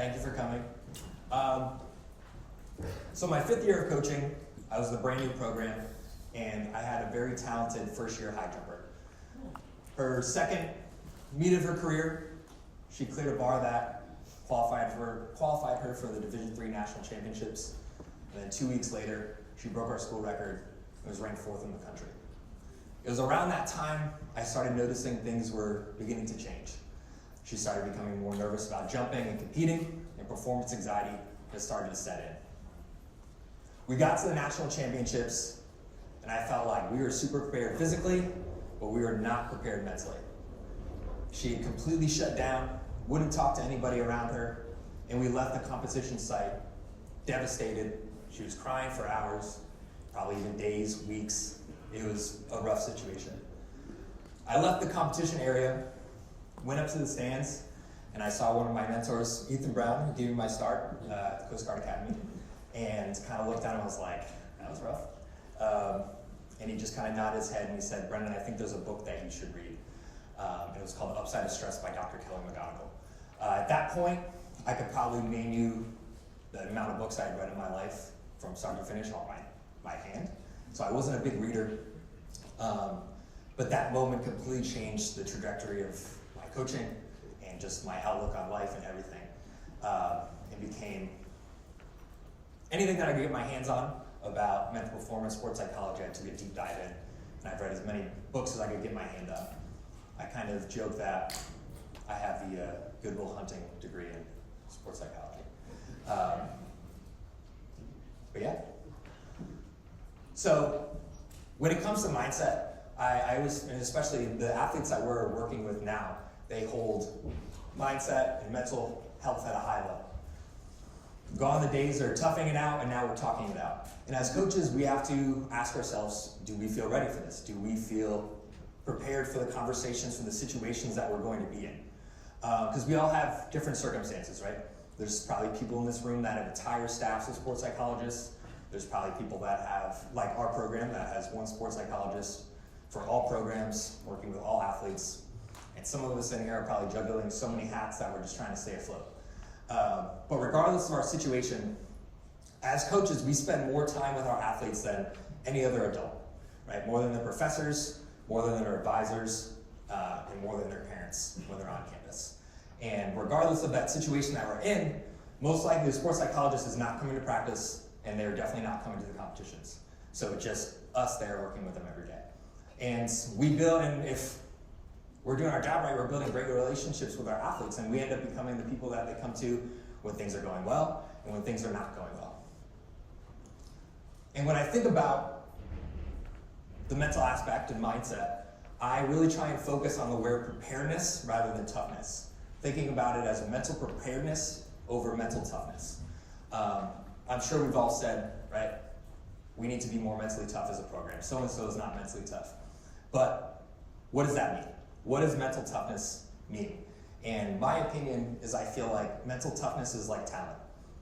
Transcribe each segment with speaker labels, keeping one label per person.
Speaker 1: Thank you for coming. So my 5th year of coaching, I was in the brand new program, and I had a very talented first-year high jumper. Her second meet of her career, she cleared a bar that qualified her for the Division III National Championships. And then 2 weeks later, she broke our school record and was ranked 4th in the country. It was around that time I started noticing things were beginning to change. She started becoming more nervous about jumping and competing, and performance anxiety has started to set in. We got to the national championships, and I felt like we were super prepared physically, but we were not prepared mentally. She had completely shut down, wouldn't talk to anybody around her, and we left the competition site devastated. She was crying for hours, probably even days, weeks. It was a rough situation. I left the competition area, went up to the stands, and I saw one of my mentors, Ethan Brown, who gave me my start at the Coast Guard Academy, and kind of looked at him and was like, that was rough. And he just kind of nodded his head and he said, Brendan, I think there's a book that you should read. It was called The Upside of Stress by Dr. Kelly McGonigal. At that point, I could probably name you the amount of books I had read in my life from start to finish on my hand. So I wasn't a big reader. But that moment completely changed the trajectory of my coaching and just my outlook on life and everything. It became anything that I could get my hands on about mental performance, sports psychology. I took a deep dive in, and I've read as many books as I could get my hand on. I kind of joke that I have the Good Will Hunting degree in sports psychology. But yeah. So when it comes to mindset, I always, and especially the athletes that we're working with now, they hold mindset and mental health at a high level. Gone the days are toughing it out, and now we're talking it out. And as coaches, we have to ask ourselves, do we feel ready for this? Do we feel prepared for the conversations, for the situations that we're going to be in? Because we all have different circumstances, right? There's probably people in this room that have entire staffs of sports psychologists. There's probably people that have, like our program, that has one sports psychologist for all programs, working with all athletes. And some of us in here are probably juggling so many hats that we're just trying to stay afloat. But regardless of our situation, as coaches, we spend more time with our athletes than any other adult, right? More than their professors, more than their advisors, and more than their parents when they're on campus. And regardless of that situation that we're in, most likely the sports psychologist is not coming to practice, and they're definitely not coming to the competitions. So it's just us there working with them every day. And we build, and if we're doing our job right, we're building great relationships with our athletes, and we end up becoming the people that they come to when things are going well and when things are not going well. And when I think about the mental aspect and mindset, I really try and focus on the word preparedness rather than toughness, thinking about it as a mental preparedness over mental toughness. I'm sure we've all said, right, we need to be more mentally tough as a program. So-and-so is not mentally tough. But what does that mean? What does mental toughness mean? And my opinion is I feel like mental toughness is like talent.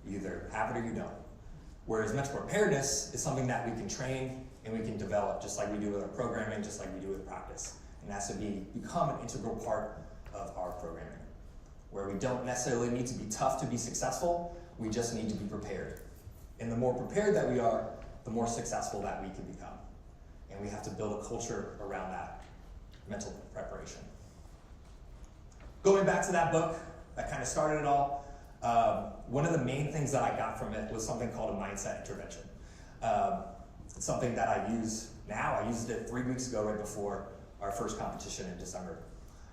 Speaker 1: You either have it or you don't. Whereas mental preparedness is something that we can train and we can develop just like we do with our programming, just like we do with practice. And that's to become an integral part of our programming. Where we don't necessarily need to be tough to be successful, we just need to be prepared. And the more prepared that we are, the more successful that we can become. And we have to build a culture around that mental preparation. Going back to that book that kind of started it all, one of the main things that I got from it was something called a mindset intervention. It's something that I use now. I used it 3 weeks ago right before our first competition in December.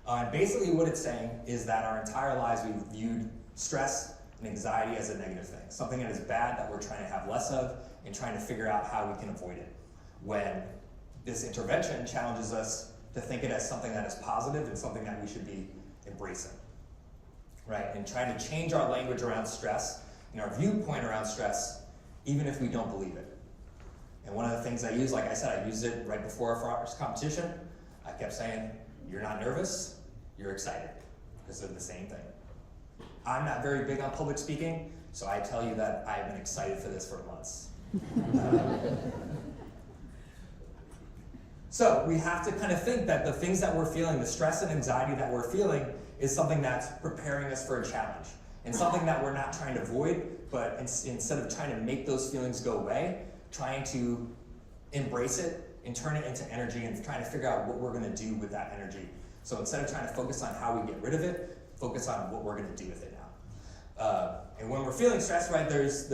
Speaker 1: And basically what it's saying is that our entire lives we've viewed stress and anxiety as a negative thing, something that is bad that we're trying to have less of and trying to figure out how we can avoid it. When this intervention challenges us to think it as something that is positive and something that we should be embracing, right? And trying to change our language around stress and our viewpoint around stress, even if we don't believe it. And one of the things I use, like I said, I used it right before our first competition. I kept saying, you're not nervous, you're excited, because they're the same thing. I'm not very big on public speaking, so I tell you that I've been excited for this for months. So we have to kind of think that the things that we're feeling, the stress and anxiety that we're feeling, is something that's preparing us for a challenge. And something that we're not trying to avoid, but instead of trying to make those feelings go away, trying to embrace it and turn it into energy and trying to figure out what we're going to do with that energy. So instead of trying to focus on how we get rid of it, focus on what we're going to do with it now. And when we're feeling stressed, right, there's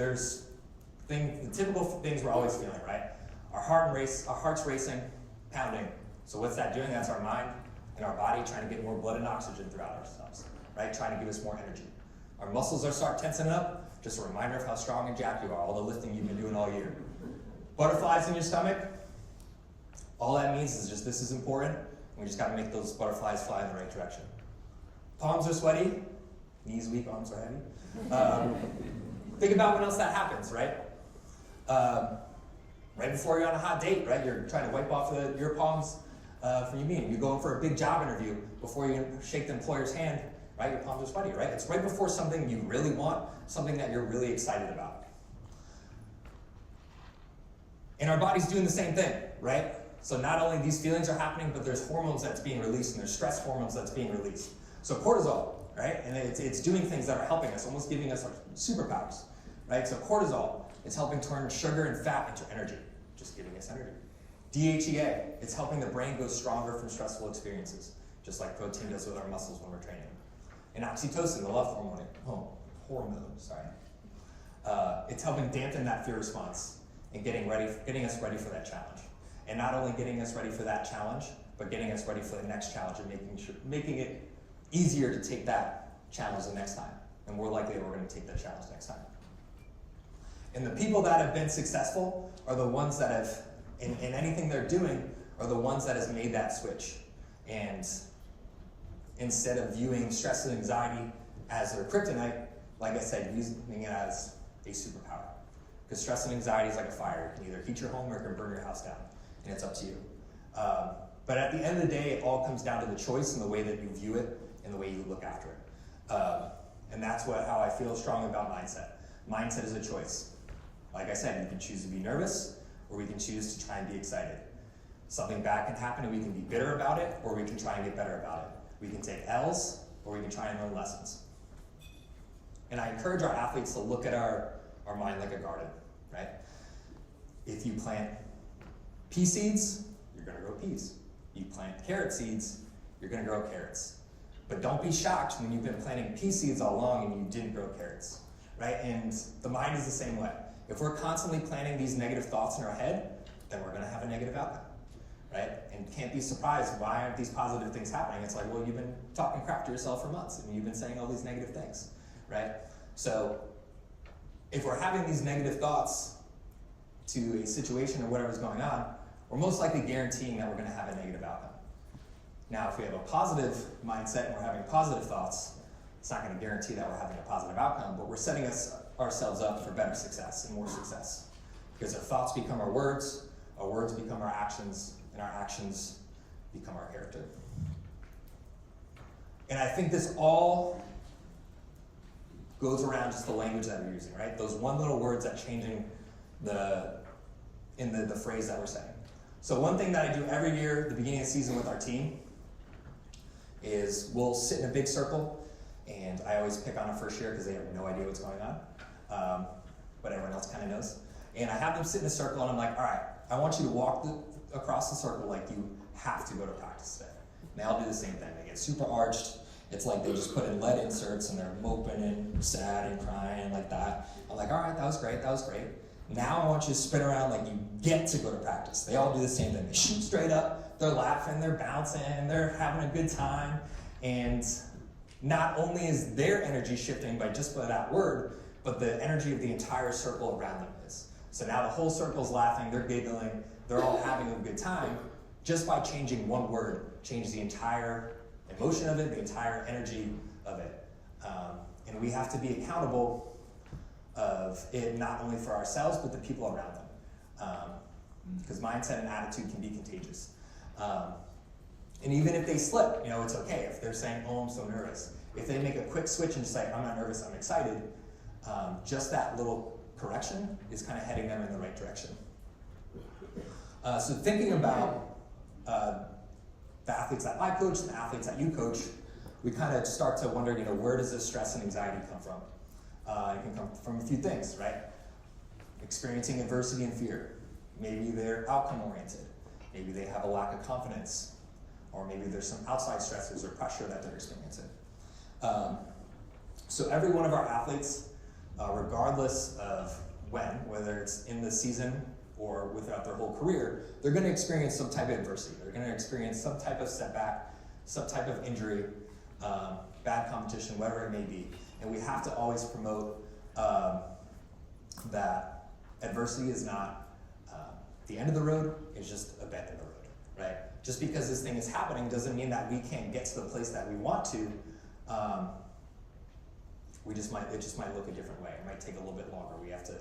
Speaker 1: the typical things we're always feeling, right? Our heart's racing, pounding. So what's that doing? That's our mind and our body trying to get more blood and oxygen throughout ourselves, right? Trying to give us more energy. Our muscles start tensing up. Just a reminder of how strong and jacked you are, all the lifting you've been doing all year. Butterflies in your stomach. All that means is just this is important. We just got to make those butterflies fly in the right direction. Palms are sweaty. Knees weak, arms are heavy. Think about when else that happens, right? Right before you're on a hot date, right? You're trying to wipe off your palms from your meeting. You're going for a big job interview. Before you shake the employer's hand, right? Your palms are sweaty, right? It's right before something you really want, something that you're really excited about. And our body's doing the same thing, right? So not only these feelings are happening, but there's hormones that's being released, and there's stress hormones that's being released. So cortisol, right? And it's doing things that are helping us, almost giving us our superpowers, right? So cortisol, it's helping turn sugar and fat into energy, just giving us energy. DHEA, it's helping the brain go stronger from stressful experiences, just like protein does with our muscles when we're training. And oxytocin, the love hormone, it's helping dampen that fear response and getting us ready for that challenge. And not only getting us ready for that challenge, but getting us ready for the next challenge and making it easier to take that challenge the next time. And more likely that we're going to take that challenge next time. And the people that have been successful are the ones that have, in anything they're doing, are the ones that has made that switch. And instead of viewing stress and anxiety as their kryptonite, like I said, using it as a superpower. Because stress and anxiety is like a fire. It can either heat your home or it can burn your house down. And it's up to you. But at the end of the day, it all comes down to the choice and the way that you view it and the way you look after it. And that's how I feel strong about mindset. Mindset is a choice. Like I said, you can choose to be nervous, or we can choose to try and be excited. Something bad can happen and we can be bitter about it, or we can try and get better about it. We can take L's, or we can try and learn lessons. And I encourage our athletes to look at our mind like a garden, right? If you plant pea seeds, you're going to grow peas. You plant carrot seeds, you're going to grow carrots. But don't be shocked when you've been planting pea seeds all along and you didn't grow carrots, right? And the mind is the same way. If we're constantly planting these negative thoughts in our head, then we're going to have a negative outcome, right? And can't be surprised, why aren't these positive things happening? It's like, well, you've been talking crap to yourself for months and you've been saying all these negative things, right? So if we're having these negative thoughts to a situation or whatever's going on, we're most likely guaranteeing that we're going to have a negative outcome. Now, if we have a positive mindset and we're having positive thoughts, it's not going to guarantee that we're having a positive outcome, but we're setting ourselves up for better success and more success. Because our thoughts become our words become our actions, and our actions become our character. And I think this all goes around just the language that we're using, right? Those one little words that changing the phrase that we're saying. So one thing that I do every year at the beginning of the season with our team is we'll sit in a big circle, and I always pick on a first year because they have no idea what's going on, but everyone else kind of knows. And I have them sit in a circle, and I'm like, all right, I want you to walk across the circle like you have to go to practice today. And they all do the same thing. They get super arched. It's like they just put in lead inserts, and they're moping and sad and crying like that. I'm like, all right, that was great. Now I want you to spin around like you get to go to practice. They all do the same thing. They shoot straight up, they're laughing, they're bouncing, they're having a good time. And not only is their energy shifting by just by that word, but the energy of the entire circle around them is. So now the whole circle's laughing, they're giggling, they're all having a good time. Just by changing one word, change the entire emotion of it, the entire energy of it. And we have to be accountable of it, not only for ourselves, but the people around them. Because mindset and attitude can be contagious. And even if they slip, it's okay. If they're saying, oh, I'm so nervous. If they make a quick switch and say, I'm not nervous, I'm excited, just that little correction is kind of heading them in the right direction. So thinking about the athletes that I coach and the athletes that you coach, we kind of start to wonder, where does this stress and anxiety come from? It can come from a few things, right? Experiencing adversity and fear. Maybe they're outcome oriented. Maybe they have a lack of confidence. Or maybe there's some outside stressors or pressure that they're experiencing. So every one of our athletes, regardless of whether it's in the season or without their whole career, they're going to experience some type of adversity. They're going to experience some type of setback, some type of injury, bad competition, whatever it may be. And we have to always promote that adversity is not the end of the road, it's just a bend in the road, right? Just because this thing is happening doesn't mean that we can't get to the place that we want to. It just might look a different way. It might take a little bit longer. We have to,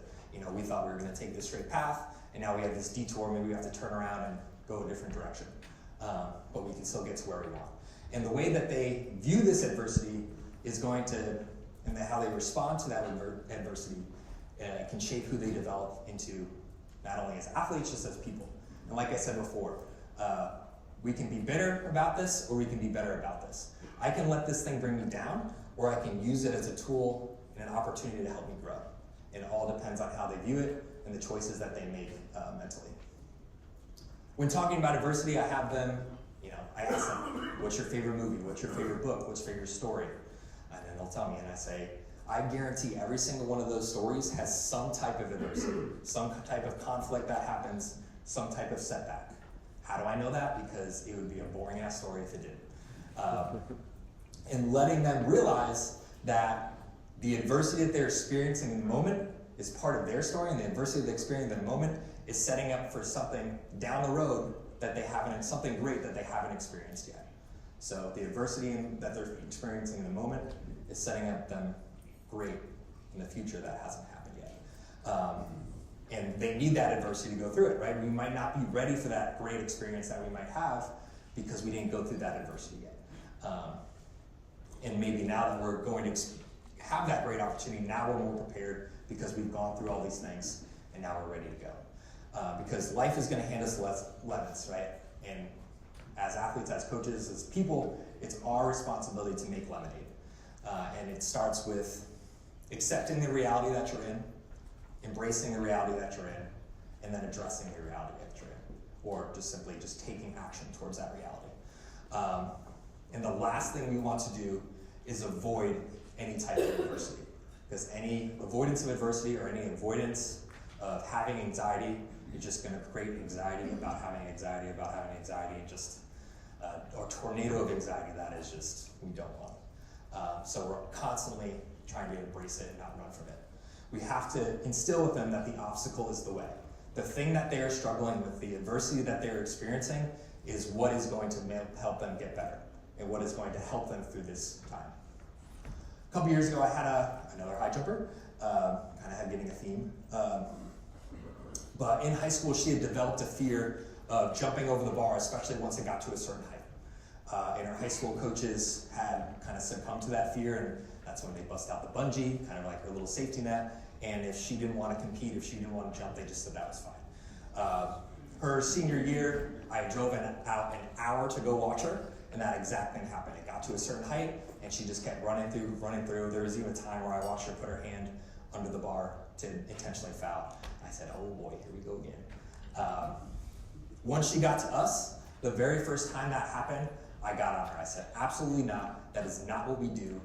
Speaker 1: we thought we were going to take this straight path, and now we have this detour. Maybe we have to turn around and go a different direction. But we can still get to where we want. And the way that they view this adversity is going to, and how they respond to that adversity can shape who they develop into, not only as athletes, just as people. And like I said before, we can be bitter about this, or we can be better about this. I can let this thing bring me down, or I can use it as a tool and an opportunity to help me grow. And it all depends on how they view it and the choices that they make mentally. When talking about adversity, I have them, I ask them, what's your favorite movie? What's your favorite book? What's your favorite story? And then they'll tell me, and I say, I guarantee every single one of those stories has some type of adversity, some type of conflict that happens, some type of setback. How do I know that? Because it would be a boring ass story if it did. And letting them realize that the adversity that they're experiencing in the moment is part of their story, and the adversity they're experiencing in the moment is setting up for something down the road that they haven't, something great that they haven't experienced yet. So the adversity that they're experiencing in the moment is setting up them great in the future that hasn't happened yet. And they need that adversity to go through it, right? We might not be ready for that great experience that we might have because we didn't go through that adversity yet. And maybe now that we're going to have that great opportunity, now we're more prepared because we've gone through all these things and now we're ready to go. Because life is going to hand us lemons, right? And as athletes, as coaches, as people, it's our responsibility to make lemonade. And it starts with accepting the reality that you're in, embracing the reality that you're in, and then addressing the reality that you're in, or just simply just taking action towards that reality. And the last thing we want to do is avoid any type of adversity, because any avoidance of adversity or any avoidance of having anxiety, you're just going to create anxiety about having anxiety about having anxiety, and just a tornado of anxiety that is just, we don't want. So we're constantly trying to embrace it and not run from it. We have to instill with them that the obstacle is the way. The thing that they are struggling with, the adversity that they're experiencing, is what is going to help them get better and what is going to help them through this time. A couple years ago, I had another high jumper, kind of had getting a theme. But in high school, she had developed a fear of jumping over the bar, especially once it got to a certain height. And her high school coaches had kind of succumbed to that fear, and that's when they bust out the bungee, kind of like her little safety net. And if she didn't want to compete, if she didn't want to jump, they just said that was fine. Her senior year, I drove out an hour to go watch her, and that exact thing happened. It got to a certain height, and she just kept running through. There was even a time where I watched her put her hand under the bar to intentionally foul. I said, oh boy, here we go again. Once she got to us, the very first time that happened, I got on her. I said, absolutely not. That is not what we do.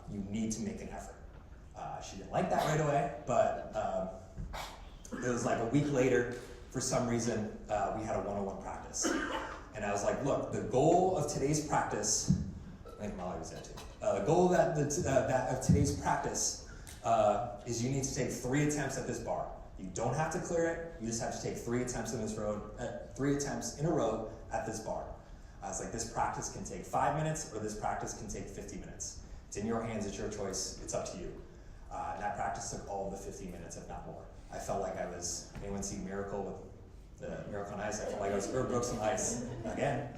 Speaker 1: You need to make an effort. She didn't like that right away, but it was like a week later, for some reason, we had a one-on-one practice. And I was like, look, the goal of today's practice, I think Molly was there too. The goal of today's practice is you need to take 3 attempts at this bar. You don't have to clear it. You just have to take 3 attempts in a row at this bar. I was like, this practice can take 5 minutes, or this practice can take 50 minutes. It's in your hands, it's your choice, it's up to you. And that practice took all of the 50 minutes, if not more. I felt like I was, anyone see Miracle with the Miracle on Ice? I felt like I was broke some ice. Again.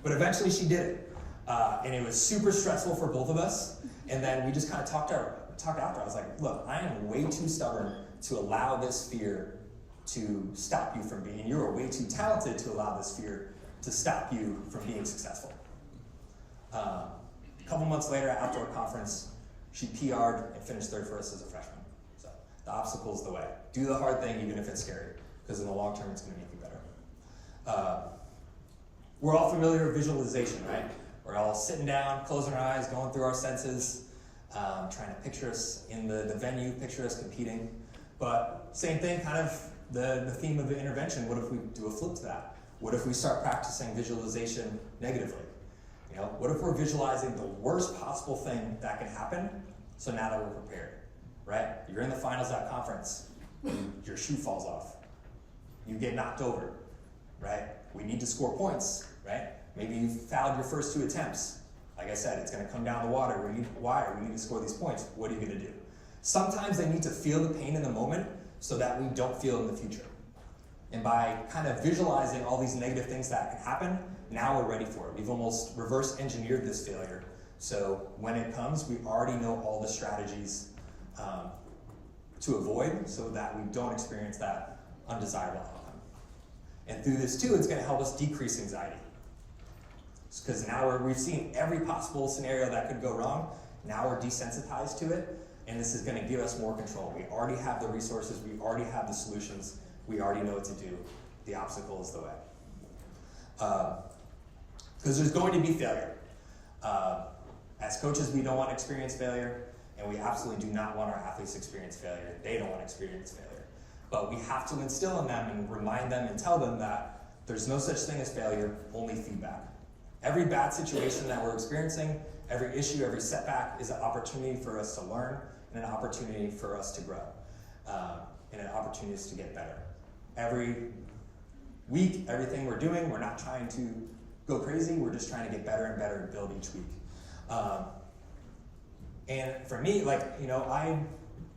Speaker 1: But eventually she did it. And it was super stressful for both of us. And then we just kind of talked after. I was like, look, I am way too stubborn to allow this fear to stop you from being, you are way too talented to allow this fear to stop you from being successful. A couple months later at outdoor conference, she PR'd and finished third for us as a freshman. So the obstacle is the way. Do the hard thing even if it's scary, because in the long term it's going to make you better. We're all familiar with visualization, right? We're all sitting down, closing our eyes, going through our senses, trying to picture us in the venue, picture us competing. But same thing, kind of the theme of the intervention. What if we do a flip to that? What if we start practicing visualization negatively? You know, what if we're visualizing the worst possible thing that can happen, so now that we're prepared, right? You're in the finals at conference, your shoe falls off, you get knocked over, right? We need to score points, right? Maybe you fouled your first 2 attempts. Like I said, it's going to come down the wire. We need to score these points. What are you going to do? Sometimes they need to feel the pain in the moment so that we don't feel in the future. And by kind of visualizing all these negative things that can happen, now we're ready for it. We've almost reverse engineered this failure. So when it comes, we already know all the strategies to avoid so that we don't experience that undesirable outcome. And through this too, it's going to help us decrease anxiety. Because now we've seen every possible scenario that could go wrong. Now we're desensitized to it, and this is going to give us more control. We already have the resources, we already have the solutions, we already know what to do. The obstacle is the way. Because there's going to be failure. As coaches, we don't want to experience failure, and we absolutely do not want our athletes to experience failure. They don't want to experience failure. But we have to instill in them and remind them and tell them that there's no such thing as failure, only feedback. Every bad situation that we're experiencing, every issue, every setback is an opportunity for us to learn and an opportunity for us to grow and an opportunity to get better. Every week, everything we're doing, we're not trying to go crazy, we're just trying to get better and better and build each week. And for me,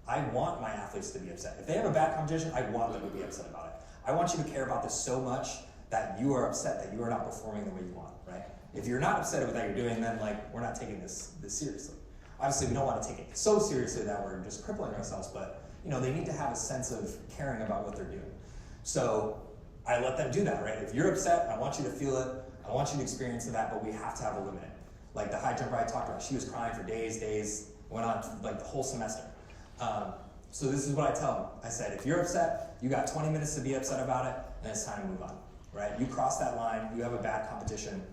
Speaker 1: I want my athletes to be upset. If they have a bad competition, I want them to be upset about it. I want you to care about this so much that you are upset that you are not performing the way you want, right? If you're not upset with what you're doing, then we're not taking this seriously. Obviously, we don't want to take it so seriously that we're just crippling ourselves, but they need to have a sense of caring about what they're doing. So I let them do that, right? If you're upset, I want you to feel it. I want you to experience that, but we have to have a limit. Like the high jumper I talked about, she was crying for days, went on the whole semester. So this is what I tell them. I said, if you're upset, you got 20 minutes to be upset about it, and it's time to move on, right? You cross that line, you have a bad competition,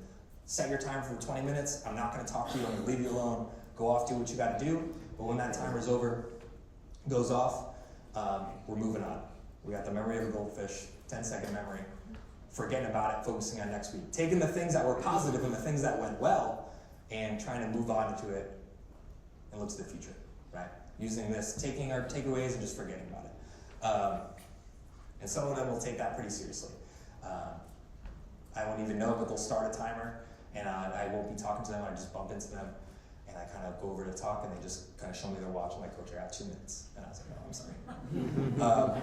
Speaker 1: set your timer for 20 minutes. I'm not going to talk to you. I'm going to leave you alone. Go off, do what you got to do. But when that timer's over, goes off, we're moving on. We got the memory of a goldfish, 10-second memory. Forgetting about it, focusing on next week. Taking the things that were positive and the things that went well and trying to move on into it and look to the future, right? Using this, taking our takeaways and just forgetting about it. And some of them will take that pretty seriously. I won't even know, but they'll start a timer, and I won't be talking to them. I just bump into them, and I kind of go over to talk, and they just kind of show me their watch. I'm like, Coach, I got 2 minutes. And I was like, no, I'm sorry.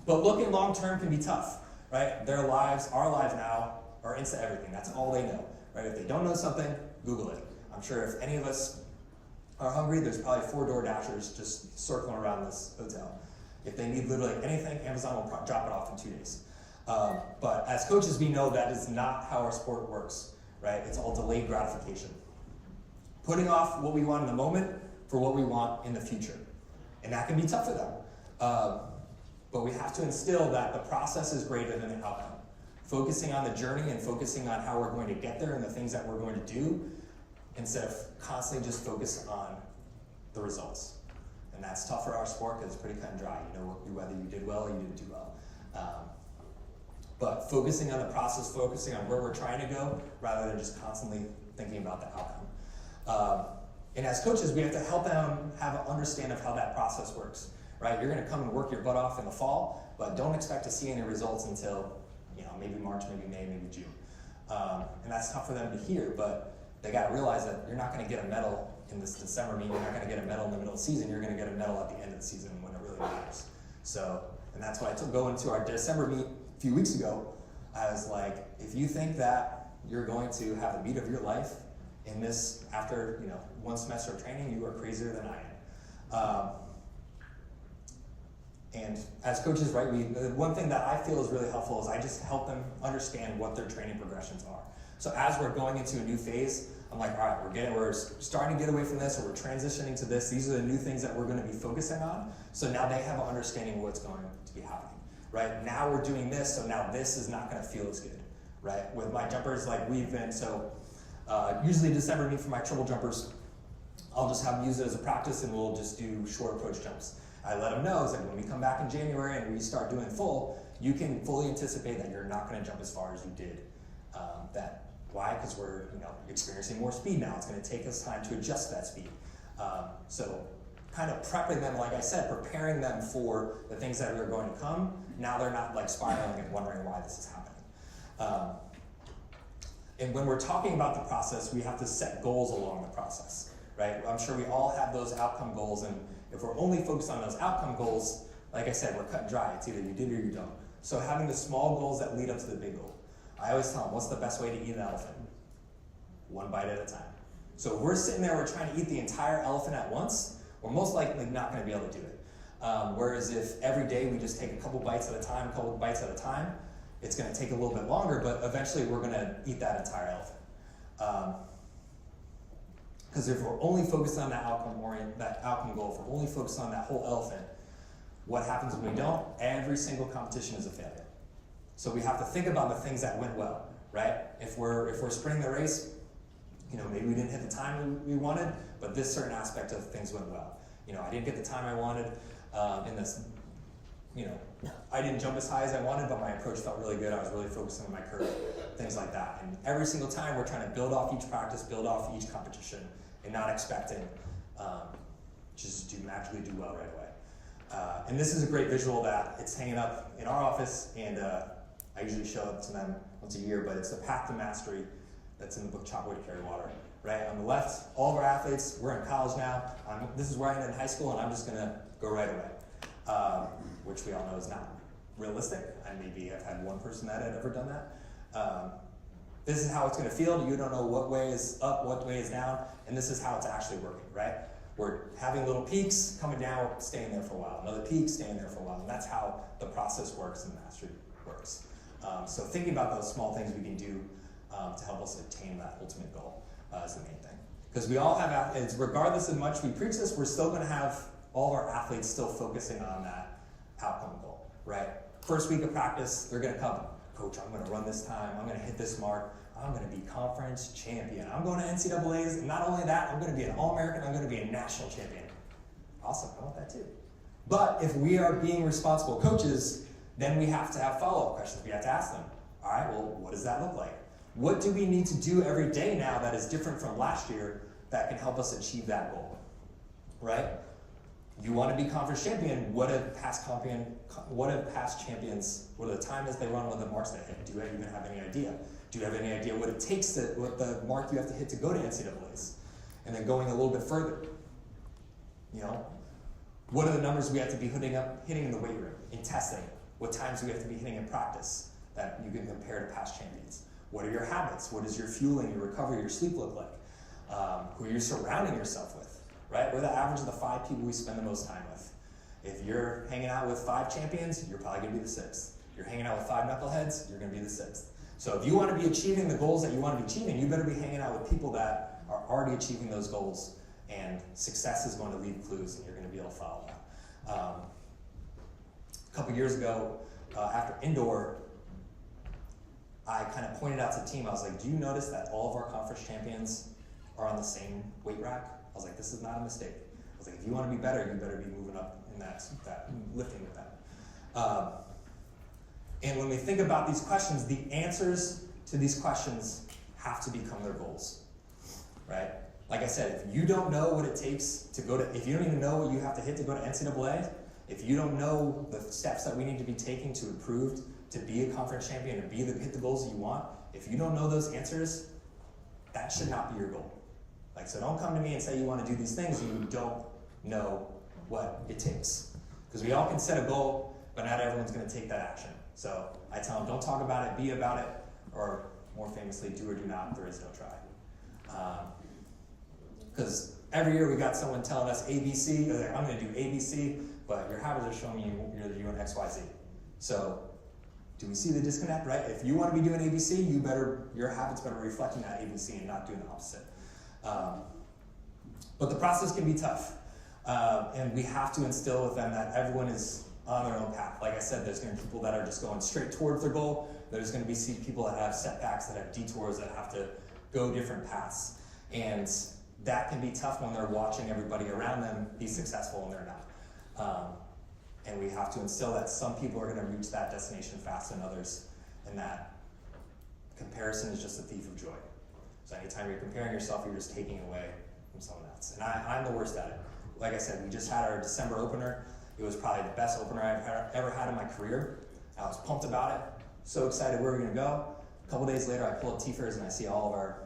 Speaker 1: But looking long-term can be tough, right? Their lives, our lives now, are into everything. That's all they know, right? If they don't know something, Google it. I'm sure if any of us are hungry, there's probably 4 DoorDashers just circling around this hotel. If they need literally anything, Amazon will drop it off in 2 days. But as coaches, we know that is not how our sport works, right? It's all delayed gratification. Putting off what we want in the moment for what we want in the future. And that can be tough for them. But we have to instill that the process is greater than the outcome. Focusing on the journey and focusing on how we're going to get there and the things that we're going to do, instead of constantly just focus on the results. And that's tough for our sport because it's pretty cut and dry. You know whether you did well or you didn't do well. But focusing on the process, focusing on where we're trying to go, rather than just constantly thinking about the outcome. And as coaches, we have to help them have an understanding of how that process works, right? You're going to come and work your butt off in the fall, but don't expect to see any results until, maybe March, maybe May, maybe June. And that's tough for them to hear, but they got to realize that you're not going to get a medal in this December meet. You're not going to get a medal in the middle of the season. You're going to get a medal at the end of the season when it really matters. So, and that's why I took going to our December meet a few weeks ago. I was like, if you think that you're going to have the meet of your life in this after 1 semester of training, you are crazier than I am. And as coaches, right, one thing that I feel is really helpful is I just help them understand what their training progressions are. So as we're going into a new phase, I'm like, all right, we're starting to get away from this, or we're transitioning to this. These are the new things that we're going to be focusing on. So now they have an understanding of what's going to be happening, right? Now we're doing this, so now this is not going to feel as good, right? With my jumpers, like we've been, usually December meet for my triple jumpers, I'll just have them use it as a practice, and we'll just do short approach jumps. I let them know, it's like when we come back in January and we start doing full, you can fully anticipate that you're not going to jump as far as you did. Why? Because we're experiencing more speed now. It's going to take us time to adjust that speed. So kind of prepping them, like I said, preparing them for the things that are going to come. Now they're not like spiraling and wondering why this is happening. And when we're talking about the process, we have to set goals along the process, right? I'm sure we all have those outcome goals, and if we're only focused on those outcome goals, like I said, we're cut and dry. It's either you did or you don't. So having the small goals that lead up to the big goal. I always tell them, what's the best way to eat an elephant? One bite at a time. So if we're sitting there, we're trying to eat the entire elephant at once, we're most likely not going to be able to do it. Whereas if every day we just take a couple bites at a time, it's going to take a little bit longer, but eventually we're going to eat that entire elephant. Because if we're only focused on that outcome goal, if we're only focused on that whole elephant, what happens when we don't? Every single competition is a failure. So we have to think about the things that went well, right? If we're sprinting the race, maybe we didn't hit the time we wanted, but this certain aspect of things went well. I didn't get the time I wanted in this, I didn't jump as high as I wanted, but my approach felt really good. I was really focusing on my curve, things like that. And every single time we're trying to build off each practice, build off each competition, and not expecting just to magically do well right away. And this is a great visual that it's hanging up in our office, and I usually show it to them once a year, but it's the path to mastery that's in the book Chop Away to Carry Water. Right on the left, all of our athletes, we're in college now. This is where I ended in high school, and I'm just going to go right away, which we all know is not realistic. I maybe have had one person that had ever done that. This is how it's going to feel. You don't know what way is up, what way is down, and this is how it's actually working, right? We're having little peaks, coming down, staying there for a while. Another peak, staying there for a while, and that's how the process works and mastery works. So thinking about those small things we can do to help us attain that ultimate goal is the main thing. Because we all have athletes, regardless of much we preach this, we're still going to have all of our athletes still focusing on that outcome goal, right? First week of practice, they're going to come, coach, I'm going to run this time, I'm going to hit this mark, I'm going to be conference champion, I'm going to NCAAs, and not only that, I'm going to be an All-American, I'm going to be a national champion. Awesome, I want that too. But if we are being responsible coaches, then we have to have follow-up questions. We have to ask them, all right, well, what does that look like? What do we need to do every day now that is different from last year that can help us achieve that goal, right? You want to be conference champion, what have past champions, what are the times they run, what are the marks they hit? Do you even have any idea? Do you have any idea what it takes, what the mark you have to hit to go to NCAAs? And then going a little bit further, what are the numbers we have to be hitting in the weight room, in testing? What times do we have to be hitting in practice that you can compare to past champions? What are your habits? What does your fueling, your recovery, your sleep look like? Who are you surrounding yourself with, right? We're the average of the 5 people we spend the most time with. If you're hanging out with 5 champions, you're probably going to be the 6th. If you're hanging out with 5 knuckleheads, you're going to be the 6th. So if you want to be achieving the goals that you want to be achieving, you better be hanging out with people that are already achieving those goals, and success is going to leave clues, and you're going to be able to follow that. A couple years ago, after indoor, I kind of pointed out to the team, I was like, do you notice that all of our conference champions are on the same weight rack? I was like, this is not a mistake. I was like, if you want to be better, you better be moving up in that lifting with them. And when we think about these questions, the answers to these questions have to become their goals, right? Like I said, if you don't know what it takes to go to, if you don't even know what you have to hit to go to NCAA, if you don't know the steps that we need to be taking to improve, to be a conference champion, to hit the goals that you want, if you don't know those answers, that should not be your goal. So don't come to me and say you want to do these things and you don't know what it takes. Because we all can set a goal, but not everyone's going to take that action. So I tell them, don't talk about it, be about it, or more famously, do or do not, there is no try. Because every year we got someone telling us ABC, or I'm going to do ABC, but your habits are showing you you're doing X, Y, Z. So Do we see the disconnect, right? If you want to be doing ABC, your habits better reflecting that ABC and not doing the opposite. But the process can be tough. And we have to instill with them that everyone is on their own path. Like I said, there's going to be people that are just going straight towards their goal. There's going to be people that have setbacks, that have detours, that have to go different paths. And that can be tough when they're watching everybody around them be successful and they're not. And we have to instill that some people are going to reach that destination faster than others, and that comparison is just a thief of joy. So anytime you're comparing yourself, you're just taking away from someone else. And I'm the worst at it. Like I said, we just had our December opener. It was probably the best opener I've ever had in my career. I was pumped about it, so excited where we were going to go. A couple days later, I pull up T-Fairs and I see all of our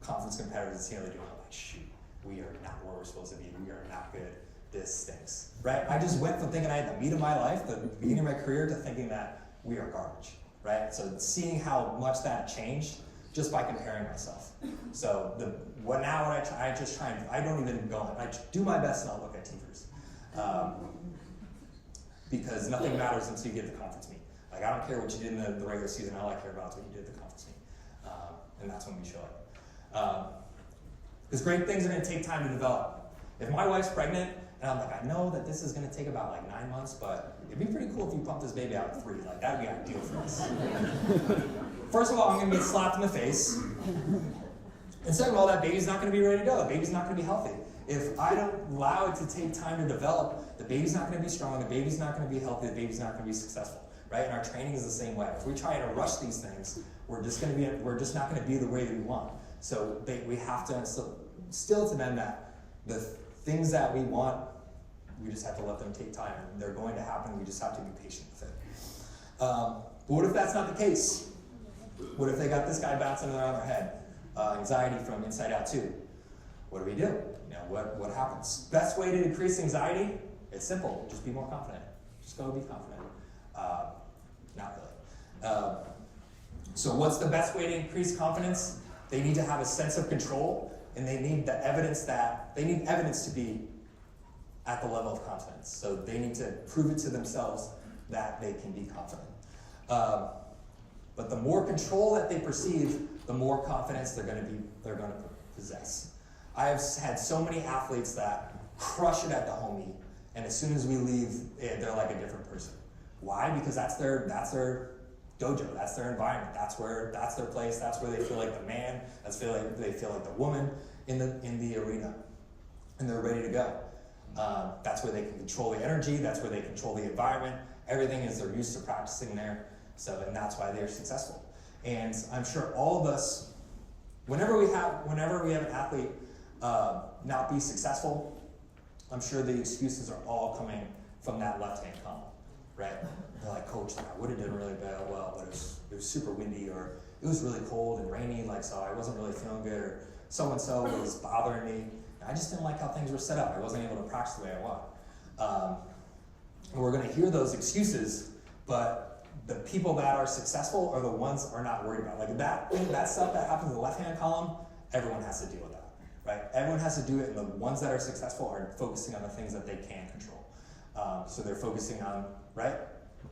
Speaker 1: conference competitors and see how they're doing. I'm like, shoot, we are not where we're supposed to be. We are not good. This stinks, right? I just went from thinking I had the meat of my life, the beginning of my career, to thinking that we are garbage, right? So seeing how much that changed just by comparing myself. So I don't even go on. I do my best not look at T-Fairs. Because nothing matters until you get to the conference meet. Like, I don't care what you did in the regular season. All I care about is what you did at the conference meet. And that's when we show up. Because great things are going to take time to develop. If my wife's pregnant, and I'm like, I know that this is going to take about like 9 months, but it'd be pretty cool if you pump this baby out at 3. Like, that would be ideal for us. First of all, I'm going to get slapped in the face. And second of all, that baby's not going to be ready to go. The baby's not going to be healthy. If I don't allow it to take time to develop, the baby's not going to be strong, the baby's not going to be healthy, the baby's not going to be successful, right? And our training is the same way. If we try to rush these things, we're just not going to be the way that we want. So we have to instill to them that the things that we want, we just have to let them take time. And they're going to happen. We just have to be patient with it. But what if that's not the case? What if they got this guy bouncing around their head? Anxiety from inside out too. What do we do? What happens? Best way to decrease anxiety? It's simple. Just be more confident. Just go be confident. Not really. So what's the best way to increase confidence? They need to have a sense of control, and they need evidence to be at the level of confidence. So they need to prove it to themselves that they can be confident. But the more control that they perceive, the more confidence they're going to possess. I have had so many athletes that crush it at the home meet, and as soon as we leave, they're like a different person. Why? Because that's their dojo, that's their environment, that's their place, that's where they feel like the man, they feel like the woman in the arena, and they're ready to go. That's where they can control the energy, that's where they control the environment. Everything is they're used to practicing there, and that's why they're successful. And I'm sure all of us, whenever we have an athlete not be successful, I'm sure the excuses are all coming from that left-hand column, right? They're like, Coach, I would have done really well, but it was super windy, or it was really cold and rainy, so I wasn't really feeling good, or so-and-so was bothering me. I just didn't like how things were set up. I wasn't able to practice the way I want. And we're going to hear those excuses, but the people that are successful are the ones that are not worried about. Like that stuff that happens in the left-hand column, everyone has to deal with that, right? Everyone has to do it, and the ones that are successful are focusing on the things that they can control. So they're focusing on, right,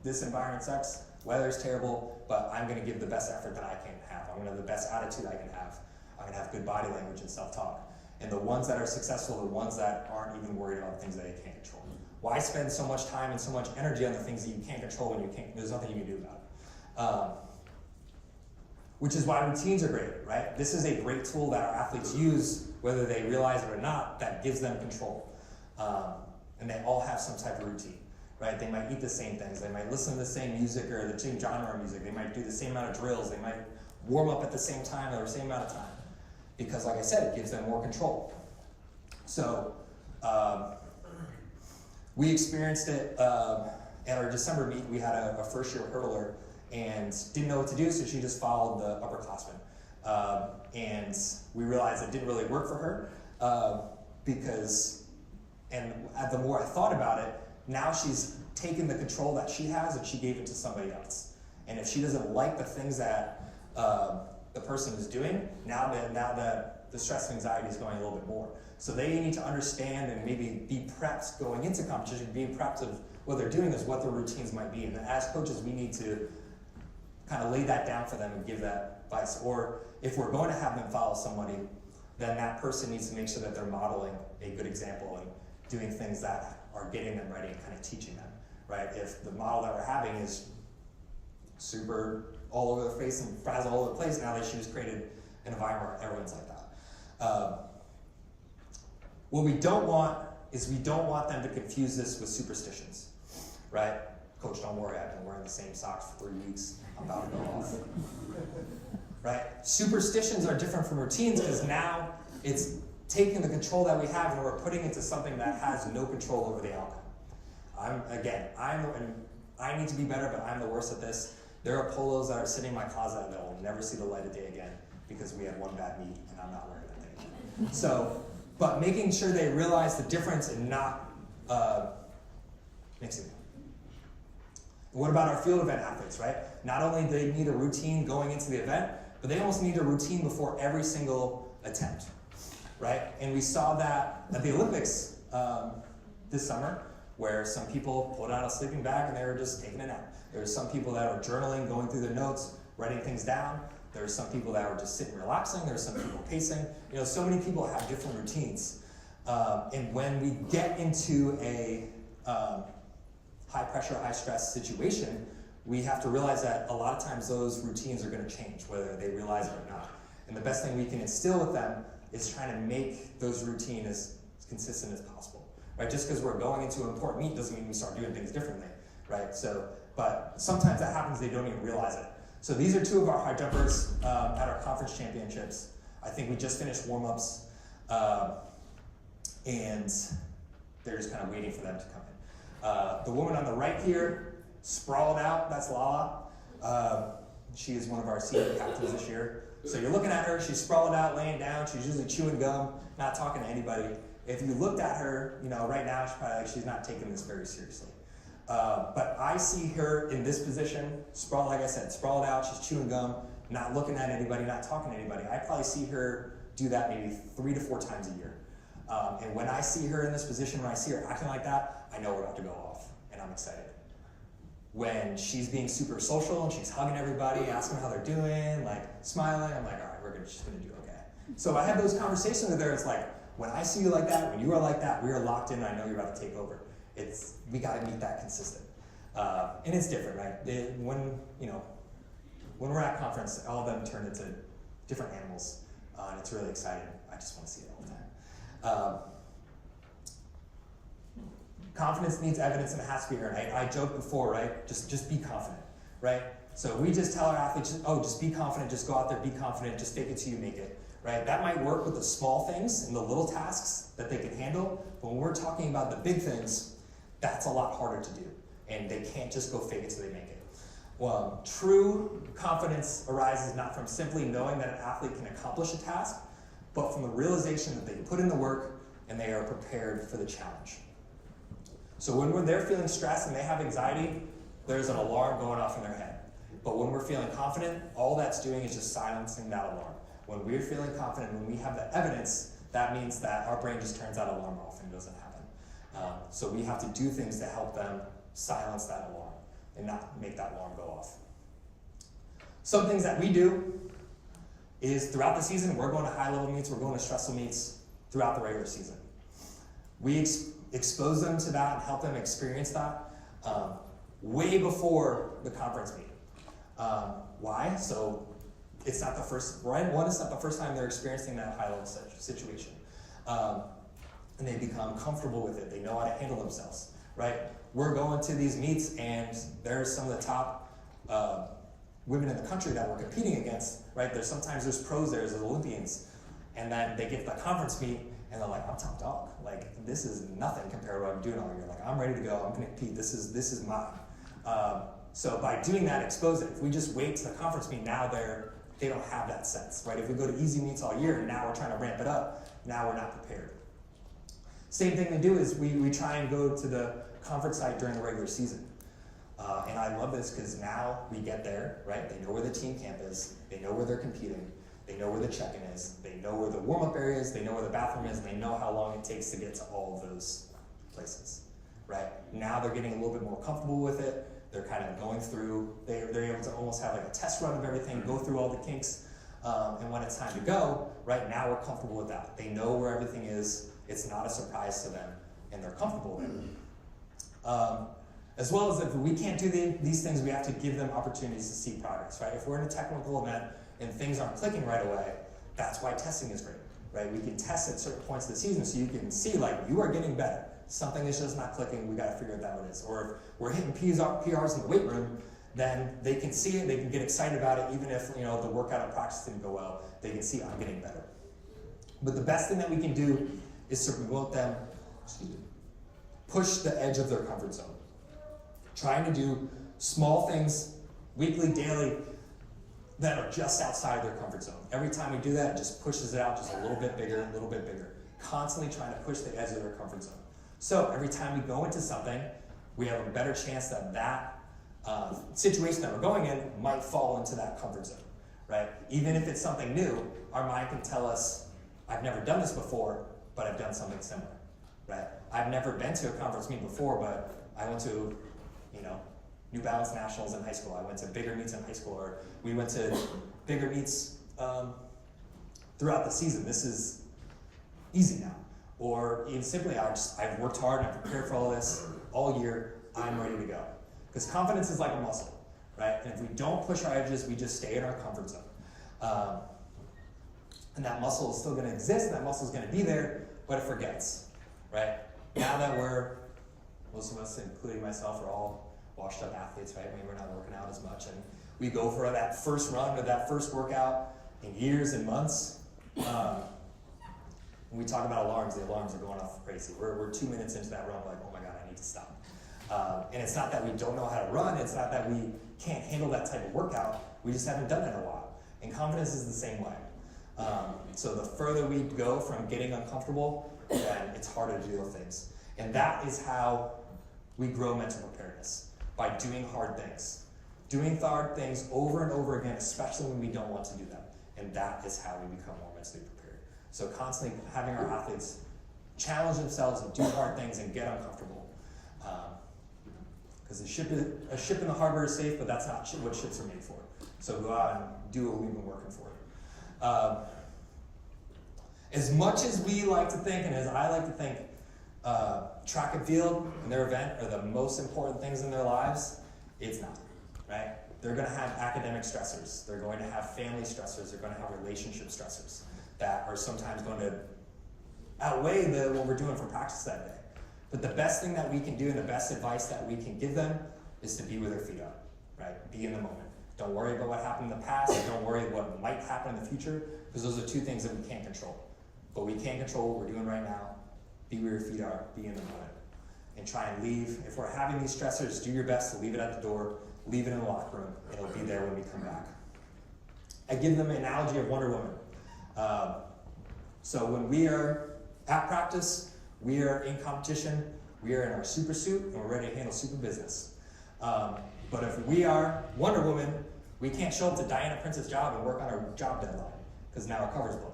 Speaker 1: this environment sucks, weather's terrible, but I'm going to give the best effort that I can have. I'm going to have the best attitude I can have. I'm going to have good body language and self-talk. And the ones that are successful are the ones that aren't even worried about things that they can't control. Why spend so much time and so much energy on the things that you can't control when there's nothing you can do about it? Which is why routines are great, right? This is a great tool that our athletes use, whether they realize it or not, that gives them control. And they all have some type of routine, right? They might eat the same things. They might listen to the same music or the same genre of music. They might do the same amount of drills. They might warm up at the same time or the same amount of time. Because, like I said, it gives them more control. So, we experienced it at our December meet. We had a first-year hurdler and didn't know what to do, so she just followed the upperclassmen. And we realized it didn't really work for her and the more I thought about it, now she's taken the control that she has and she gave it to somebody else. And if she doesn't like the things that the person is doing, now that the stress and anxiety is going a little bit more. So they need to understand and maybe be prepped going into competition, being prepped of what they're doing is what their routines might be. And as coaches, we need to kind of lay that down for them and give that advice. Or if we're going to have them follow somebody, then that person needs to make sure that they're modeling a good example and doing things that are getting them ready and kind of teaching them, right? If the model that we're having is super all over the face and frazzle all over the place, now they should just create an environment where everyone's like that. What we don't want is we don't want them to confuse this with superstitions, right? Coach, don't worry, I've been wearing the same socks for 3 weeks. I'm about to go off. Right? Superstitions are different from routines because now it's taking the control that we have and we're putting it into something that has no control over the outcome. I need to be better, but I'm the worst at this. There are polos that are sitting in my closet that will never see the light of day again because we had one bad meet and I'm not wearing that thing. So, but making sure they realize the difference and not mixing them. What about our field event athletes, right? Not only do they need a routine going into the event, but they almost need a routine before every single attempt, right? And we saw that at the Olympics this summer, where some people pulled out a sleeping bag and they were just taking a nap. There were some people that were journaling, going through their notes, writing things down. There were some people that were just sitting relaxing. There were some people pacing. You know, so many people have different routines. And when we get into a high pressure, high stress situation, we have to realize that a lot of times those routines are going to change, whether they realize it or not. And the best thing we can instill with them is trying to make those routines as consistent as possible, right? Just because we're going into an important meet doesn't mean we start doing things differently, right? So, but sometimes that happens, they don't even realize it. So these are two of our high jumpers at our conference championships. I think we just finished warm-ups, and they're just kind of waiting for them to come in. The woman on the right here, sprawled out, that's Lala. She is one of our senior captains this year. So you're looking at her, she's sprawled out, laying down, she's usually chewing gum, not talking to anybody. If you looked at her, you know, right now, she's probably like, she's not taking this very seriously. But I see her in this position, sprawled, like I said, sprawled out, she's chewing gum, not looking at anybody, not talking to anybody. I probably see her do that maybe 3 to 4 times a year. And when I see her in this position, when I see her acting like that, I know we're about to go off, and I'm excited. When she's being super social and she's hugging everybody, asking how they're doing, like smiling, I'm like, all right, we're just gonna do okay. So I have those conversations with her. It's like, when I see you like that, when you are like that, we are locked in, and I know you're about to take over. We gotta meet that consistent. And it's different, right? When we're at conference, all of them turn into different animals, and it's really exciting. I just wanna see it all the time. Confidence needs evidence and it has to be earned. I joked before, right? Just be confident, right? So we just tell our athletes, just be confident, just go out there, be confident, just fake it till you make it, right? That might work with the small things and the little tasks that they can handle, but when we're talking about the big things, that's a lot harder to do, and they can't just go fake it till they make it. Well, true confidence arises not from simply knowing that an athlete can accomplish a task, but from the realization that they put in the work and they are prepared for the challenge. So when they're feeling stressed and they have anxiety, there's an alarm going off in their head. But when we're feeling confident, all that's doing is just silencing that alarm. When we're feeling confident, when we have the evidence, that means that our brain just turns that alarm off and it doesn't happen. So we have to do things to help them silence that alarm and not make that alarm go off. Some things that we do is throughout the season, we're going to high-level meets, we're going to stressful meets throughout the regular season. We expose them to that and help them experience that way before the conference meet. Why? So it's not the first, right? One, it's not the first time they're experiencing that high-level situation. And they become comfortable with it. They know how to handle themselves, right? We're going to these meets and there's some of the top women in the country that we're competing against, right? Sometimes there's pros there's Olympians. And then they get to the conference meet and they're like, I'm top dog. Like, this is nothing compared to what I'm doing all year. Like, I'm ready to go. I'm going to compete. This is mine. So by doing that, expose it. If we just wait to the conference meet, now they don't have that sense, right? If we go to easy meets all year and now we're trying to ramp it up, now we're not prepared. Same thing to do is we try and go to the conference site during the regular season. And I love this because now we get there, right? They know where the team camp is. They know where they're competing. They know where the check-in is. They know where the warm-up area is. They know where the bathroom is. And they know how long it takes to get to all of those places, right? Now they're getting a little bit more comfortable with it. They're kind of going through, they're able to almost have like a test run of everything, go through all the kinks, and when it's time to go, right now we're comfortable with that. They know where everything is, it's not a surprise to them, and they're comfortable with it. As well as if we can't do these things, we have to give them opportunities to see progress, right? If we're in a technical event and things aren't clicking right away, that's why testing is great, right? We can test at certain points of the season so you can see, like, you are getting better. Something is just not clicking, we gotta figure out what it is. Or if we're hitting PRs in the weight room, then they can see it, they can get excited about it, even if the workout or practice didn't go well, they can see I'm getting better. But the best thing that we can do is to promote them, push the edge of their comfort zone. Trying to do small things, weekly, daily, that are just outside of their comfort zone. Every time we do that, it just pushes it out just a little bit bigger, a little bit bigger. Constantly trying to push the edge of their comfort zone. So every time we go into something, we have a better chance that that situation that we're going in might fall into that comfort zone, right? Even if it's something new, our mind can tell us, I've never done this before, but I've done something similar, right? I've never been to a conference meet before, but I went to, New Balance Nationals in high school. I went to bigger meets in high school, or we went to bigger meets throughout the season. This is easy now. Or even simply, I've worked hard and I've prepared for all this all year, I'm ready to go. Because confidence is like a muscle, right? And if we don't push our edges, we just stay in our comfort zone. And that muscle is still gonna exist, and that muscle is gonna be there, but it forgets, right? Now that most of us, including myself, are all washed up athletes, right? Maybe we're not working out as much, and we go for that first run or that first workout in years and months. When we talk about alarms, the alarms are going off crazy. We're 2 minutes into that run, like, oh my God, I need to stop. And it's not that we don't know how to run, it's not that we can't handle that type of workout, we just haven't done it in a while. And confidence is the same way. So the further we go from getting uncomfortable, then it's harder to do those things. And that is how we grow mental preparedness, by doing hard things. Doing hard things over and over again, especially when we don't want to do them. And that is how we become more mentally prepared. So constantly having our athletes challenge themselves and do hard things and get uncomfortable. Because a ship in the harbor is safe, but that's not what ships are made for. So go out and do what we've been working for. As much as we like to think, and as I like to think, track and field and their event are the most important things in their lives, it's not, right? They're going to have academic stressors. They're going to have family stressors. They're going to have relationship stressors that are sometimes going to outweigh what we're doing for practice that day. But the best thing that we can do and the best advice that we can give them is to be with their feet up, right? Be in the moment. Don't worry about what happened in the past. Don't worry what might happen in the future, because those are two things that we can't control. But we can control what we're doing right now. Be where your feet are, be in the moment. And try and leave. If we're having these stressors, do your best to leave it at the door, leave it in the locker room, and it'll be there when we come back. I give them an analogy of Wonder Woman. So when we are at practice, we are in competition, we are in our super suit, and we're ready to handle super business. But if we are Wonder Woman, we can't show up to Diana Prince's job and work on our job deadline, because now our cover's blown,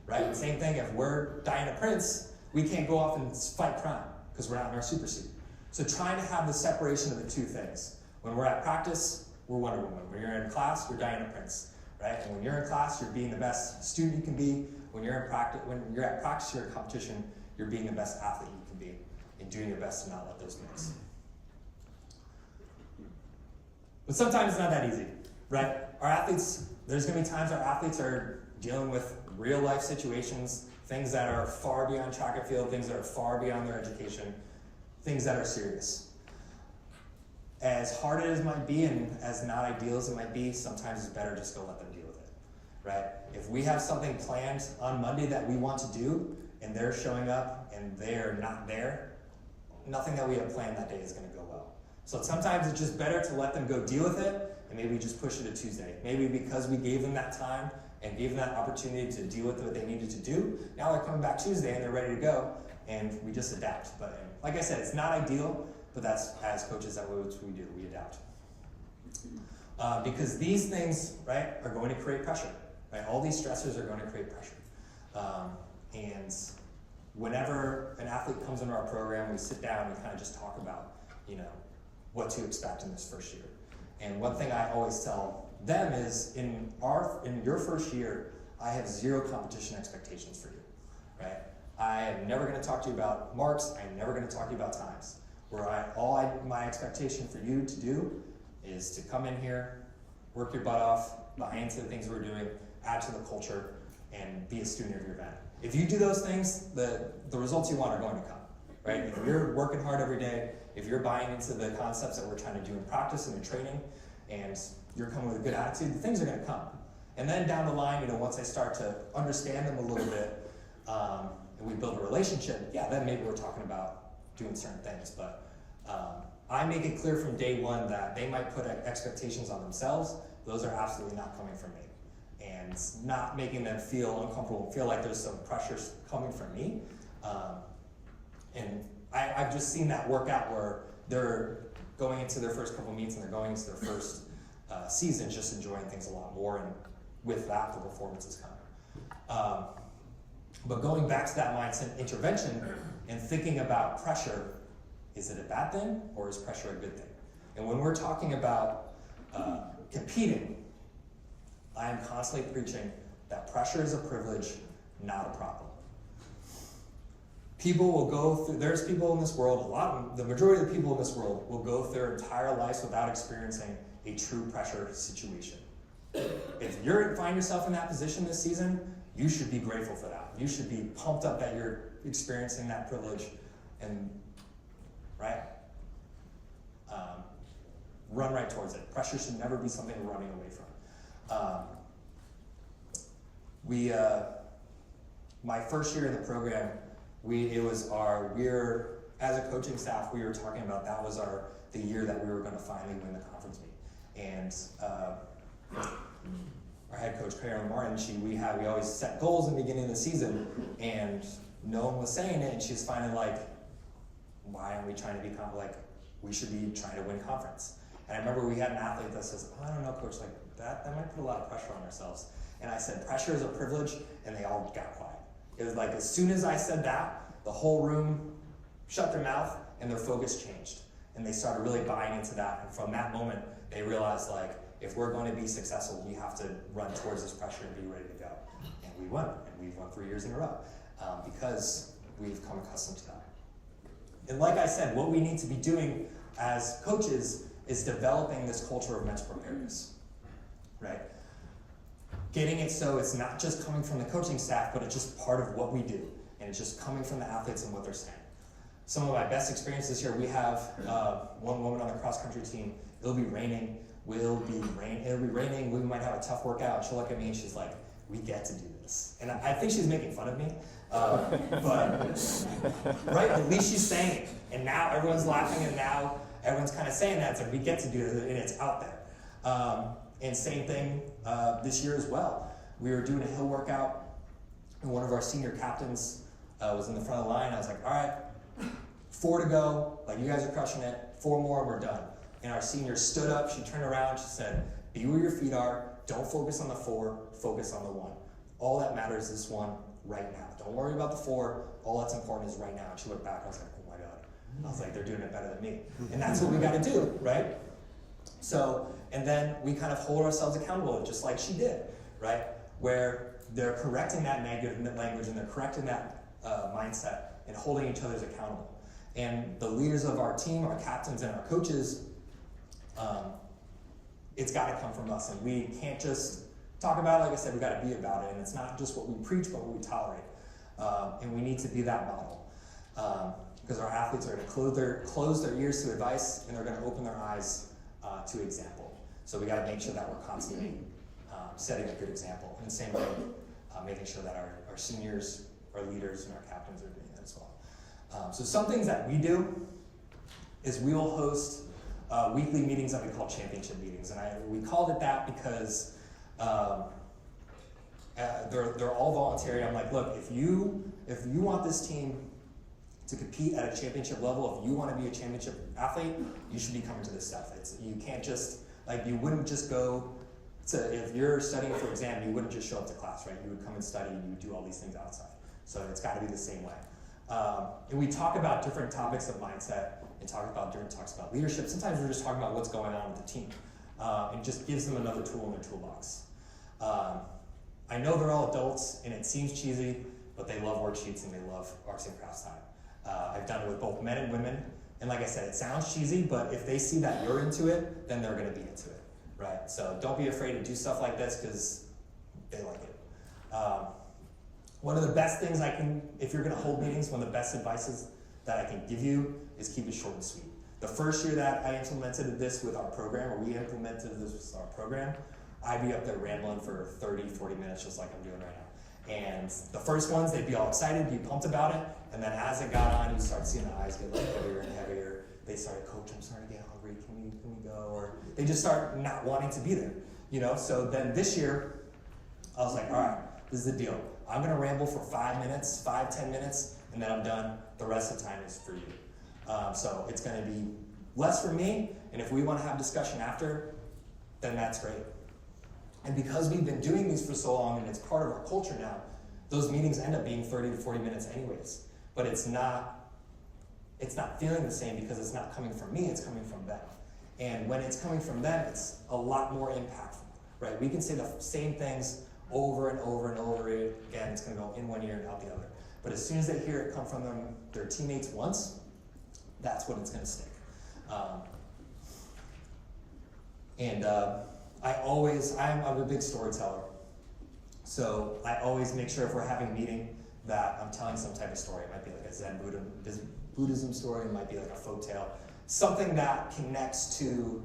Speaker 1: right? Same thing, if we're Diana Prince, we can't go off and fight crime, because we're not in our super suit. So trying to have the separation of the two things. When we're at practice, we're Wonder Woman. When you're in class, you're Diana Prince, right? And when you're in class, you're being the best student you can be. When you're at practice, you're in competition, you're being the best athlete you can be, and doing your best to not let those mix. But sometimes it's not that easy, right? Our athletes, there's going to be times our athletes are dealing with real life situations, things that are far beyond track and field, things that are far beyond their education, things that are serious. As hard as it might be and as not ideal as it might be, sometimes it's better just to let them deal with it, right? If we have something planned on Monday that we want to do and they're showing up and they're not there, nothing that we have planned that day is going to go well. So sometimes it's just better to let them go deal with it, and maybe just push it to Tuesday. Maybe because we gave them that time and gave them that opportunity to deal with what they needed to do, now they're coming back Tuesday and they're ready to go, and we just adapt. But like I said, it's not ideal, but that's, as coaches, that's what we do, we adapt. Because these things, right, are going to create pressure, right? All these stressors are going to create pressure. And whenever an athlete comes into our program, we sit down and kind of just talk about, what to expect in this first year. And one thing I always tell them is, in your first year, I have zero competition expectations for you, right? I am never going to talk to you about marks. I'm never going to talk to you about times. My expectation for you to do is to come in here, work your butt off, buy into the things we're doing, add to the culture, and be a student of your event. If you do those things, the results you want are going to come, right? If you're working hard every day, if you're buying into the concepts that we're trying to do in practice and in training, and you're coming with a good attitude, the things are going to come. And then down the line, once I start to understand them a little bit, and we build a relationship, then maybe we're talking about doing certain things. But I make it clear from day one that they might put expectations on themselves. Those are absolutely not coming from me. And not making them feel uncomfortable, feel like there's some pressures coming from me. And I've just seen that work out where they're going into their first couple meets and they're going into their first season just enjoying things a lot more, and with that, the performances come. But going back to that mindset intervention and thinking about pressure, is it a bad thing or is pressure a good thing? And when we're talking about competing, I am constantly preaching that pressure is a privilege, not a problem. People will go through, there's people in this world, the majority of the people in this world will go through their entire lives without experiencing a true pressure situation. If you find yourself in that position this season, you should be grateful for that. You should be pumped up that you're experiencing that privilege, and right? Run right towards it. Pressure should never be something we're running away from. My first year in the program, as a coaching staff, we were talking about that was the year that we were going to finally win the conference meet. And our head coach, Karen Martin, we always set goals in the beginning of the season, and no one was saying it, and she was finally like, why aren't we trying to be we should be trying to win conference. And I remember we had an athlete that says, I don't know, coach, that might put a lot of pressure on ourselves. And I said, pressure is a privilege, and they all got quiet. It was like, as soon as I said that, the whole room shut their mouth and their focus changed. And they started really buying into that. And from that moment, they realized, if we're going to be successful, we have to run towards this pressure and be ready to go. And we won. And we've won 3 years in a row because we've come accustomed to that. And like I said, what we need to be doing as coaches is developing this culture of mental preparedness, right? Getting it so it's not just coming from the coaching staff, but it's just part of what we do. And it's just coming from the athletes and what they're saying. Some of my best experiences here, we have one woman on the cross-country team. It'll be raining. It'll be raining. We might have a tough workout. She'll look at me and she's like, we get to do this. And I think she's making fun of me. But right, at least she's saying it. And now everyone's laughing, and now everyone's kind of saying that. So we get to do it, and it's out there. And same thing this year as well. We were doing a hill workout, and one of our senior captains was in the front of the line. I was like, all right, 4 to go. You guys are crushing it. 4 more and we're done. And our senior stood up. She turned around. She said, be where your feet are. Don't focus on the 4. Focus on the 1. All that matters is 1 right now. Don't worry about the 4. All that's important is right now. And she looked back. I was like, oh my God. I was like, they're doing it better than me. And that's what we got to do, right? So, and then we kind of hold ourselves accountable, just like she did, right? Where they're correcting that negative language and they're correcting that mindset and holding each other accountable. And the leaders of our team, our captains and our coaches, it's got to come from us. And we can't just talk about it. Like I said, we got to be about it. And it's not just what we preach, but what we tolerate. And we need to be that model. Because our athletes are going to close their ears to advice, and they're going to open their eyes to example. So we got to make sure that we're constantly setting a good example. And the same way, making sure that our seniors, our leaders, and our captains are doing that as well. So some things that we do is we will host weekly meetings that we call championship meetings. And we called it that because they're all voluntary. I'm like, look, if you want this team to compete at a championship level, if you want to be a championship athlete, you should be coming to this stuff. You can't just, you wouldn't just go to, if you're studying for exam, you wouldn't just show up to class, right? You would come and study, you would do all these things outside. So it's got to be the same way. And we talk about different topics of mindset and talk about different talks about leadership. Sometimes we're just talking about what's going on with the team. And just gives them another tool in their toolbox. I know they're all adults and it seems cheesy, but they love worksheets and they love arts and crafts time. I've done it with both men and women. And like I said, it sounds cheesy, but if they see that you're into it, then they're going to be into it, right? So don't be afraid to do stuff like this because they like it. One of the best things if you're going to hold meetings, one of the best advices that I can give you is keep it short and sweet. The first year that I implemented this with our program, or we implemented this with our program, I'd be up there rambling for 30, 40 minutes just like I'm doing right now. And the first ones, they'd be all excited, be pumped about it, and then as it got on, you start seeing the eyes get like heavier and heavier. They started, Coach, I'm starting to get hungry, can we go? Or they just start not wanting to be there, you know? So then this year, I was like, all right, this is the deal. I'm gonna ramble for 5 minutes, 5-10 minutes, and then I'm done. The rest of the time is for you. So it's gonna be less for me, and if we wanna have discussion after, then that's great. And because we've been doing these for so long and it's part of our culture now, those meetings end up being 30 to 40 minutes anyways. But it's not feeling the same because it's not coming from me, it's coming from them. And when it's coming from them, it's a lot more impactful, right? We can say the same things over and over and over again. It's gonna go in one ear and out the other. But as soon as they hear it come from their teammates once, that's when it's gonna stick. I'm a big storyteller. So I always make sure if we're having a meeting that I'm telling some type of story. It might be like a Zen Buddhism story, it might be like a folk tale. Something that connects to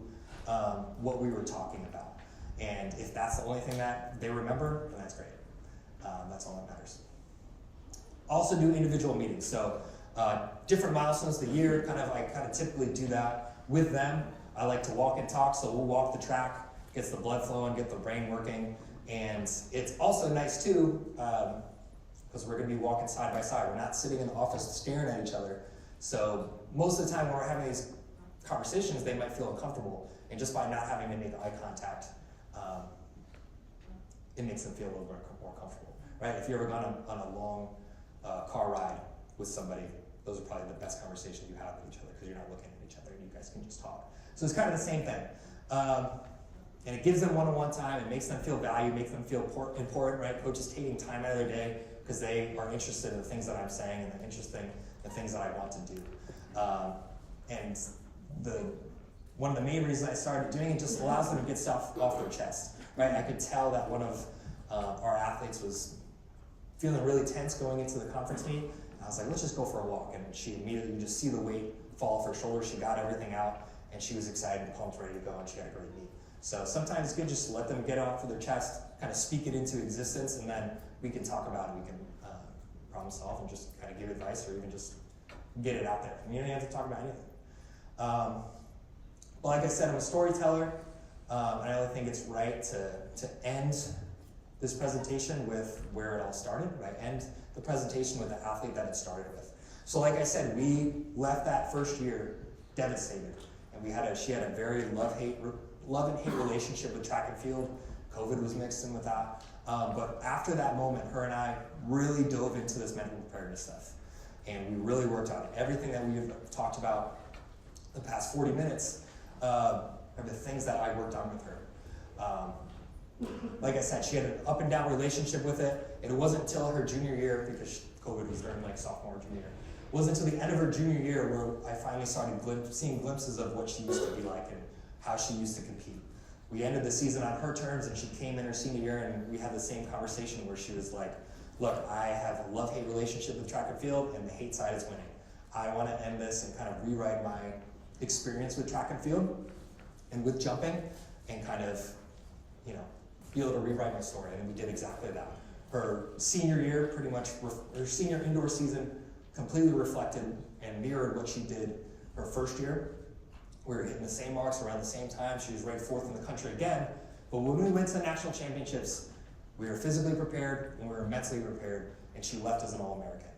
Speaker 1: what we were talking about. And if that's the only thing that they remember, then that's great. That's all that matters. Also do individual meetings. So different milestones of the year, I kind of typically do that with them. I like to walk and talk, so we'll walk the track, gets the blood flowing, get the brain working. And it's also nice too, because we're gonna be walking side by side. We're not sitting in the office staring at each other. So most of the time when we're having these conversations, they might feel uncomfortable. And just by not having to make eye contact, it makes them feel a little bit more comfortable, right? If you've ever gone on a long car ride with somebody, those are probably the best conversations you have with each other because you're not looking at each other and you guys can just talk. So it's kind of the same thing. And it gives them one-on-one time, it makes them feel valued, makes them feel important, right? Coaches taking time out of their day because they are interested in the things that I'm saying and they're interested in the things that I want to do. And one of the main reasons I started doing it just allows them to get stuff off their chest, right? I could tell that one of our athletes was feeling really tense going into the conference meet. And I was like, let's just go for a walk. And she immediately, you just see the weight fall off her shoulders. She got everything out and she was excited and pumped, ready to go, and she had a great meet. So sometimes it's good just to let them get it off of their chest, kind of speak it into existence, and then we can talk about it. We can problem solve and just kind of give advice or even just get it out there. And you don't have to talk about anything. Well, like I said, I'm a storyteller, and I really think it's right to end this presentation with where it all started, right? End the presentation with the athlete that it started with. So like I said, we left that first year devastated, and she had a very love and hate relationship with track and field. COVID was mixed in with that. But after that moment, her and I really dove into this mental preparedness stuff. And we really worked on it. Everything that we've talked about the past 40 minutes are the things that I worked on with her. Like I said, she had an up and down relationship with it. And it wasn't until her junior year, because COVID was during sophomore, junior year. It wasn't until the end of her junior year where I finally started seeing glimpses of what she used to be like and how she used to compete. We ended the season on her terms, and she came in her senior year, and we had the same conversation where she was like, look, I have a love-hate relationship with track and field, and the hate side is winning. I want to end this and kind of rewrite my experience with track and field and with jumping and kind of, be able to rewrite my story, and we did exactly that. Her senior year, pretty much, her senior indoor season completely reflected and mirrored what she did her first year. We were hitting the same marks around the same time. She was ranked 4th in the country again. But when we went to the national championships, we were physically prepared and we were mentally prepared, and she left as an All-American.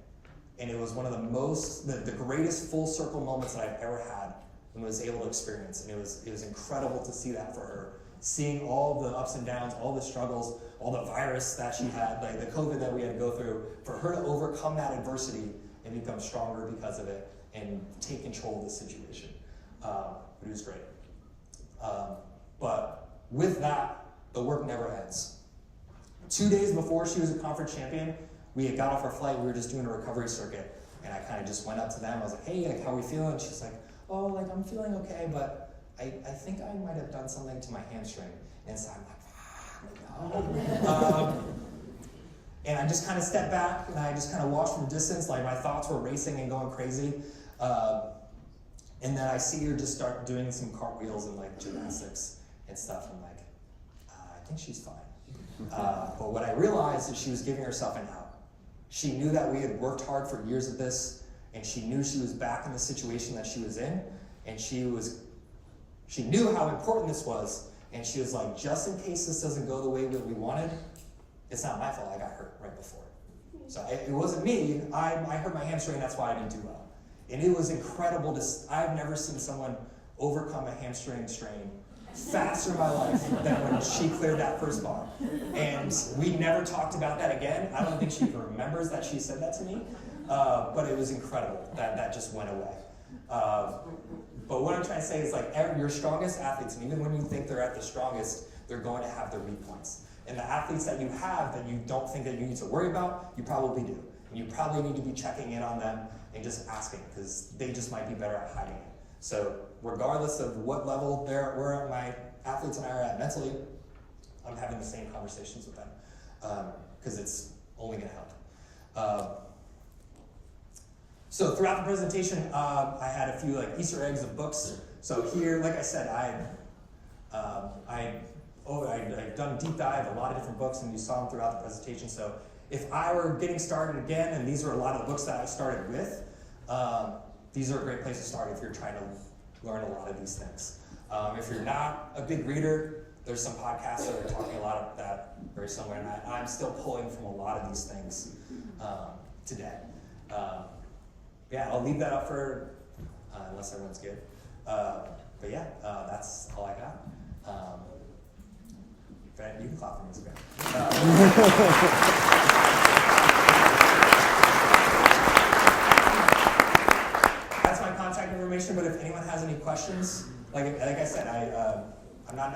Speaker 1: And it was one of the greatest full circle moments that I've ever had and was able to experience. And it was incredible to see that for her. Seeing all the ups and downs, all the struggles, all the virus that she had, like the COVID that we had to go through, for her to overcome that adversity and become stronger because of it and take control of the situation. It was great. But with that, the work never ends. 2 days before she was a conference champion, we had got off our flight, we were just doing a recovery circuit, and I kind of just went up to them, I was like, hey, like, how are we feeling? She's like, oh, like, I'm feeling okay, but I think I might have done something to my hamstring. And so I'm like, no. And I just kind of stepped back, and I just kind of watched from a distance, like my thoughts were racing and going crazy. And then I see her just start doing some cartwheels and like gymnastics and stuff. I'm like, I think she's fine. But what I realized is she was giving herself an out. She knew that we had worked hard for years at this, and she knew she was back in the situation that she was in, and she knew how important this was, and she was like, just in case this doesn't go the way that we wanted, it's not my fault, I got hurt right before. So it wasn't me, I hurt my hamstring, that's why I didn't do well. And it was incredible I've never seen someone overcome a hamstring strain faster in my life than when she cleared that first bar. And we never talked about that again. I don't think she even remembers that she said that to me, but it was incredible that just went away. But what I'm trying to say is, like, your strongest athletes, and even when you think they're at the strongest, they're going to have their weak points. And the athletes that you have that you don't think that you need to worry about, you probably do. And you probably need to be checking in on them and just asking, because they just might be better at hiding it. So regardless of what level my athletes and I are at mentally, I'm having the same conversations with them, because it's only going to help. So throughout the presentation, I had a few like Easter eggs of books. So here, like I said, I've done a deep dive, a lot of different books, and you saw them throughout the presentation. So if I were getting started again, and these are a lot of the books that I started with, these are a great place to start if you're trying to learn a lot of these things. If you're not a big reader, there's some podcasts that are talking a lot of that, very similar, and I'm still pulling from a lot of these things today. Yeah, I'll leave that up for, unless everyone's good. But yeah, that's all I got. Ben, you can clap for me, it's okay. That's my contact information, but if anyone has any questions, like I said, I'm not